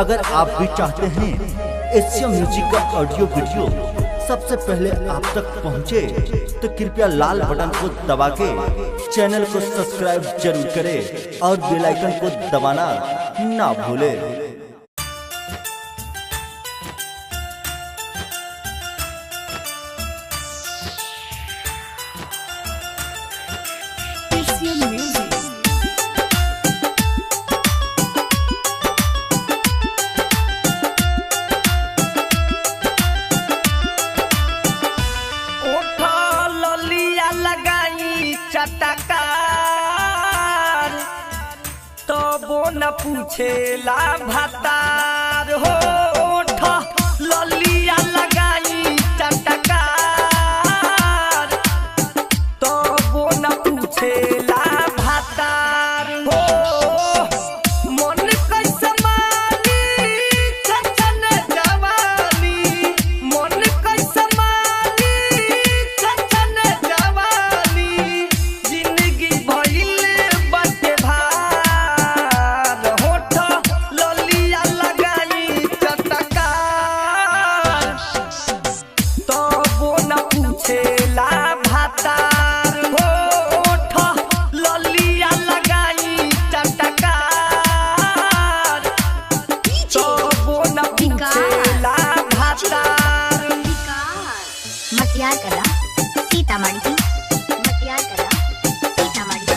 अगर आप भी चाहते हैं एशिया म्यूजिक का ऑडियो वीडियो सबसे पहले आप तक पहुंचे, तो कृपया लाल बटन को दबा के चैनल को सब्सक्राइब जरूर करें और बेल आइकन को दबाना ना भूलें। चटकार तो वो न पूछेला भतार हो, ललिया लगाई चटकार तो वो न पूछेला भतार हो। मन कैसे मानी चचन जवानी, मन कैसे मानी चचन जवानी, जिंदगी भइल बाटे भार, होठ ललिया लगाई चटकार तो वो न पूछेला भतार हो, होठ ललिया लगाई चटकार तो वो न पूछेला भतार। मटियार कला सीतामढ़ी, मटियार कला सीतामढ़ी।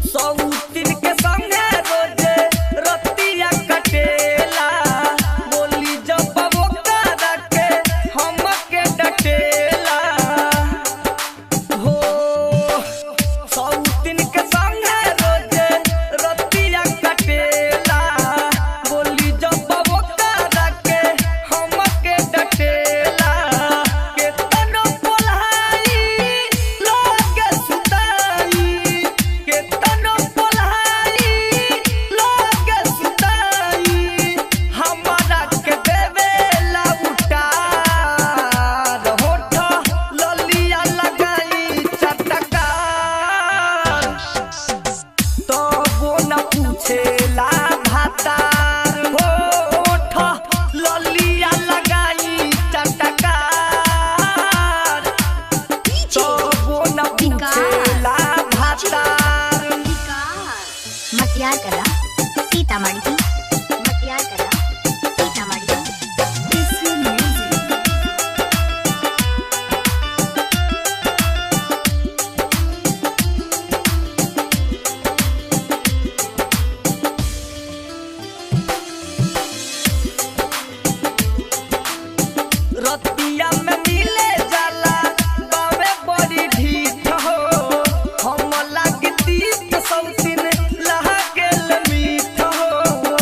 सौतीन के संगे रोजे रतिया कटेला, बोली जब वो करा के हमके डटेला हो। सौतीन के संगे रोजे रतिया कटेला, बोली जब वो करा के हमके डटेला। केतनो बोलाई लोगे सुताई, केतनो बोलाई लोगे सुताई, हमारा के देवेला उतार, होठ ललिया लगाई चटकार तो वो न पूछेला भतार हो, होठ ललिया लगाई चटकार तो वो न पूछेला भतार। मटियार कला सीतामढ़ी, मटियार कला सीतामढ़ी। रतिया में मिले जाला बावे बड़ी ढीठ हो, हम लागती सौतीन लहा गेल मीठ हो।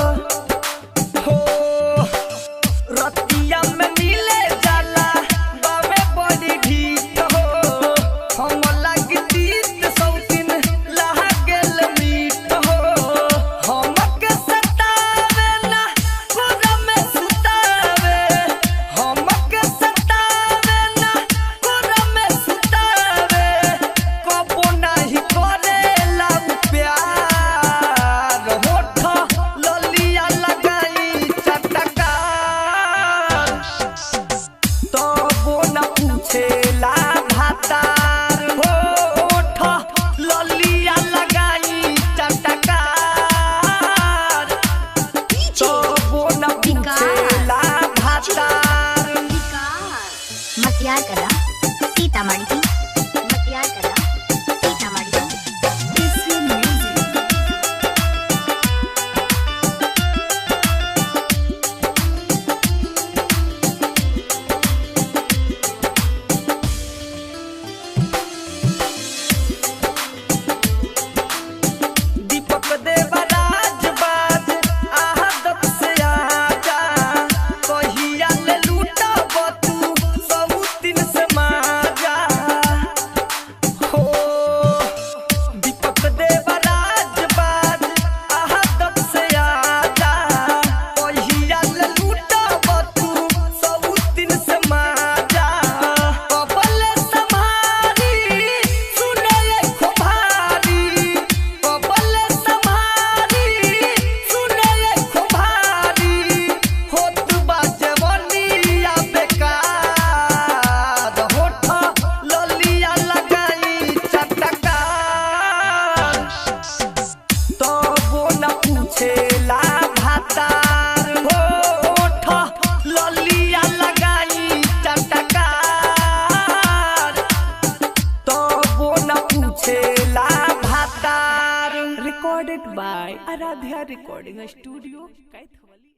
Aradhya recording studio कैथवली।